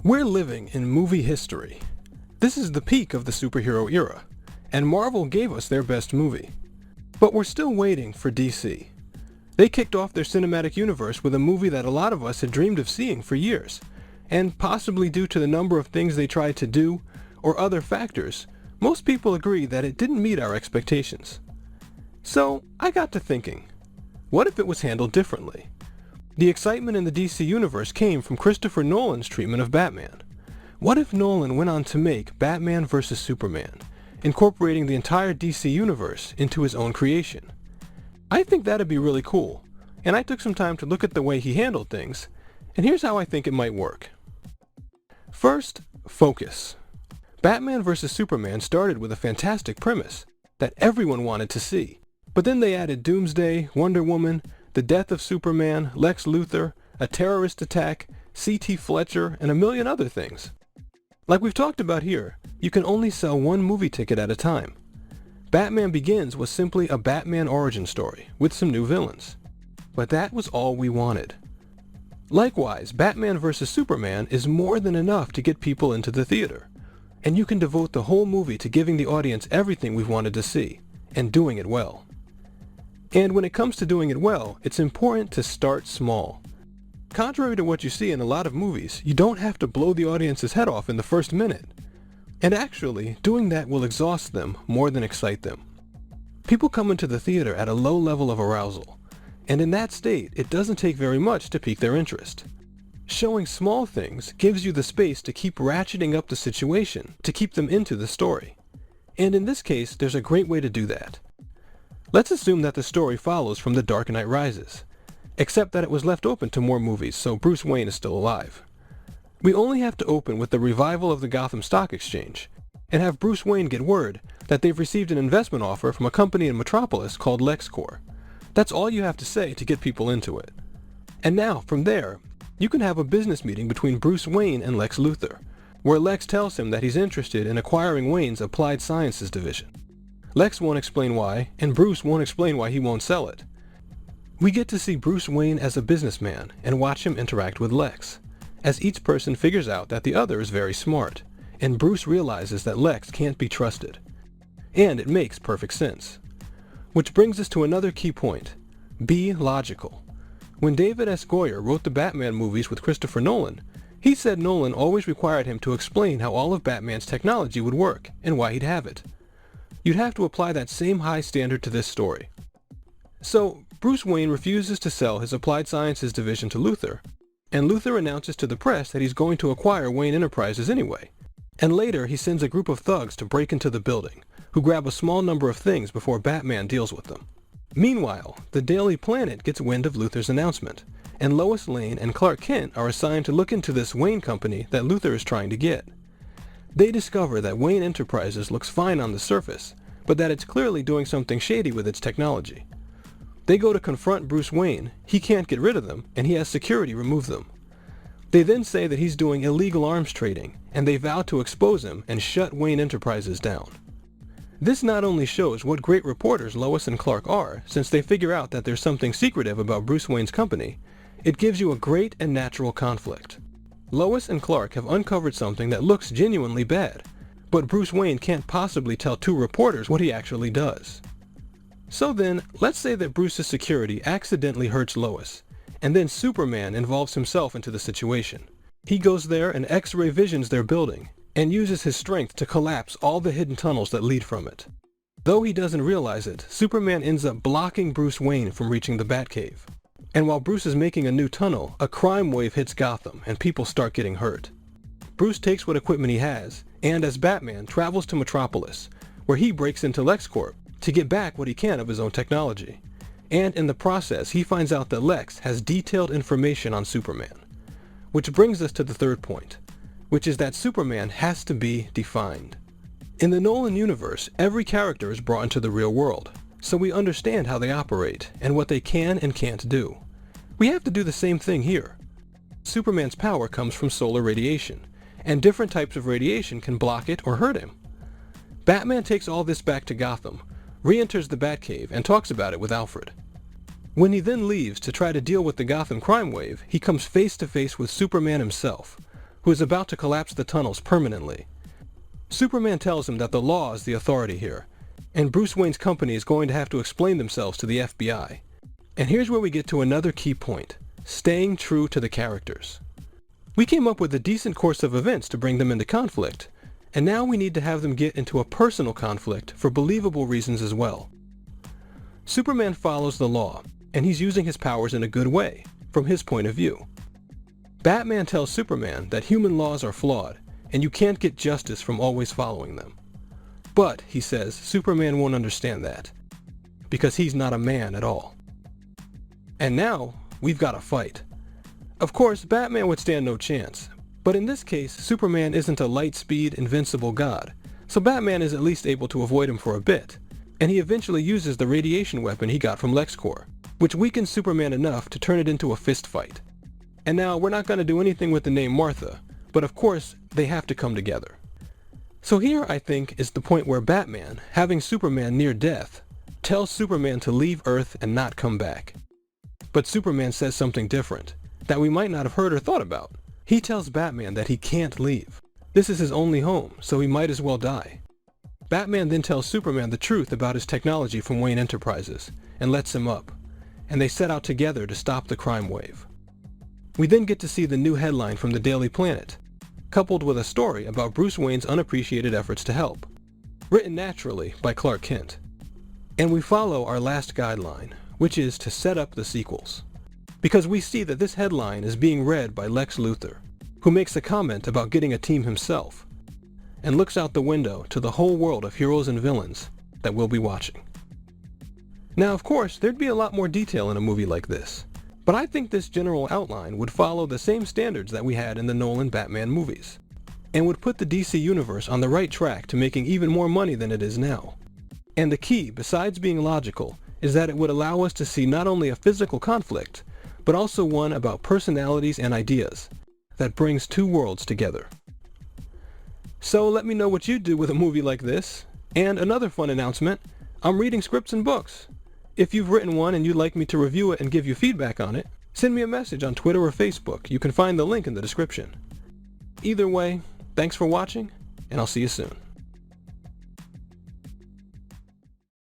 We're living in movie history. This is the peak of the superhero era, and Marvel gave us their best movie. But we're still waiting for DC. They kicked off their cinematic universe with a movie that a lot of us had dreamed of seeing for years, and possibly due to the number of things they tried to do, or other factors, most people agree that it didn't meet our expectations. So, I got to thinking, what if it was handled differently? The excitement in the DC universe came from Christopher Nolan's treatment of Batman. What if Nolan went on to make Batman vs. Superman, incorporating the entire DC universe into his own creation? I think that'd be really cool, and I took some time to look at the way he handled things, and here's how I think it might work. First, focus. Batman vs. Superman started with a fantastic premise that everyone wanted to see, but then they added Doomsday, Wonder Woman, the death of Superman, Lex Luthor, a terrorist attack, C.T. Fletcher, and a million other things. Like we've talked about here, you can only sell one movie ticket at a time. Batman Begins was simply a Batman origin story with some new villains. But that was all we wanted. Likewise, Batman vs. Superman is more than enough to get people into the theater. And you can devote the whole movie to giving the audience everything we've wanted to see, and doing it well. And when it comes to doing it well, it's important to start small. Contrary to what you see in a lot of movies, you don't have to blow the audience's head off in the first minute. And actually, doing that will exhaust them more than excite them. People come into the theater at a low level of arousal, and in that state, it doesn't take very much to pique their interest. Showing small things gives you the space to keep ratcheting up the situation to keep them into the story. And in this case, there's a great way to do that. Let's assume that the story follows from The Dark Knight Rises, except that it was left open to more movies, so Bruce Wayne is still alive. We only have to open with the revival of the Gotham Stock Exchange, and have Bruce Wayne get word that they've received an investment offer from a company in Metropolis called LexCorp. That's all you have to say to get people into it. And now, from there, you can have a business meeting between Bruce Wayne and Lex Luthor, where Lex tells him that he's interested in acquiring Wayne's Applied Sciences division. Lex won't explain why, and Bruce won't explain why he won't sell it. We get to see Bruce Wayne as a businessman and watch him interact with Lex, as each person figures out that the other is very smart, and Bruce realizes that Lex can't be trusted. And it makes perfect sense. Which brings us to another key point. Be logical. When David S. Goyer wrote the Batman movies with Christopher Nolan, he said Nolan always required him to explain how all of Batman's technology would work and why he'd have it. You'd have to apply that same high standard to this story. So, Bruce Wayne refuses to sell his Applied Sciences division to Luthor, and Luthor announces to the press that he's going to acquire Wayne Enterprises anyway. And later, he sends a group of thugs to break into the building, who grab a small number of things before Batman deals with them. Meanwhile, the Daily Planet gets wind of Luthor's announcement, and Lois Lane and Clark Kent are assigned to look into this Wayne company that Luthor is trying to get. They discover that Wayne Enterprises looks fine on the surface, but that it's clearly doing something shady with its technology. They go to confront Bruce Wayne, he can't get rid of them, and he has security remove them. They then say that he's doing illegal arms trading, and they vow to expose him and shut Wayne Enterprises down. This not only shows what great reporters Lois and Clark are, since they figure out that there's something secretive about Bruce Wayne's company, it gives you a great and natural conflict. Lois and Clark have uncovered something that looks genuinely bad, but Bruce Wayne can't possibly tell two reporters what he actually does. So then, let's say that Bruce's security accidentally hurts Lois, and then Superman involves himself into the situation. He goes there and X-ray visions their building, and uses his strength to collapse all the hidden tunnels that lead from it. Though he doesn't realize it, Superman ends up blocking Bruce Wayne from reaching the Batcave. And while Bruce is making a new tunnel, a crime wave hits Gotham and people start getting hurt. Bruce takes what equipment he has, and as Batman travels to Metropolis, where he breaks into LexCorp to get back what he can of his own technology. And in the process, he finds out that Lex has detailed information on Superman. Which brings us to the third point, which is that Superman has to be defined. In the Nolan universe, every character is brought into the real world, so we understand how they operate and what they can and can't do. We have to do the same thing here. Superman's power comes from solar radiation, and different types of radiation can block it or hurt him. Batman takes all this back to Gotham, re-enters the Batcave, and talks about it with Alfred. When he then leaves to try to deal with the Gotham crime wave, he comes face to face with Superman himself, who is about to collapse the tunnels permanently. Superman tells him that the law is the authority here, and Bruce Wayne's company is going to have to explain themselves to the FBI. And here's where we get to another key point: staying true to the characters. We came up with a decent course of events to bring them into conflict, and now we need to have them get into a personal conflict for believable reasons as well. Superman follows the law, and he's using his powers in a good way, from his point of view. Batman tells Superman that human laws are flawed, and you can't get justice from always following them. But, he says, Superman won't understand that, because he's not a man at all. And now, we've got a fight. Of course, Batman would stand no chance, but in this case, Superman isn't a light-speed, invincible god, so Batman is at least able to avoid him for a bit, and he eventually uses the radiation weapon he got from LexCorp, which weakens Superman enough to turn it into a fist fight. And now, we're not going to do anything with the name Martha, but of course, they have to come together. So here, I think, is the point where Batman, having Superman near death, tells Superman to leave Earth and not come back. But Superman says something different, that we might not have heard or thought about. He tells Batman that he can't leave. This is his only home, so he might as well die. Batman then tells Superman the truth about his technology from Wayne Enterprises, and lets him up, and they set out together to stop the crime wave. We then get to see the new headline from the Daily Planet, coupled with a story about Bruce Wayne's unappreciated efforts to help, written naturally by Clark Kent. And we follow our last guideline, which is to set up the sequels. Because we see that this headline is being read by Lex Luthor, who makes a comment about getting a team himself, and looks out the window to the whole world of heroes and villains that we'll be watching. Now, of course, there'd be a lot more detail in a movie like this, but I think this general outline would follow the same standards that we had in the Nolan Batman movies, and would put the DC universe on the right track to making even more money than it is now. And the key, besides being logical, is that it would allow us to see not only a physical conflict, but also one about personalities and ideas that brings two worlds together. So let me know what you'd do with a movie like this. And another fun announcement, I'm reading scripts and books. If you've written one and you'd like me to review it and give you feedback on it, send me a message on Twitter or Facebook. You can find the link in the description. Either way, thanks for watching, and I'll see you soon.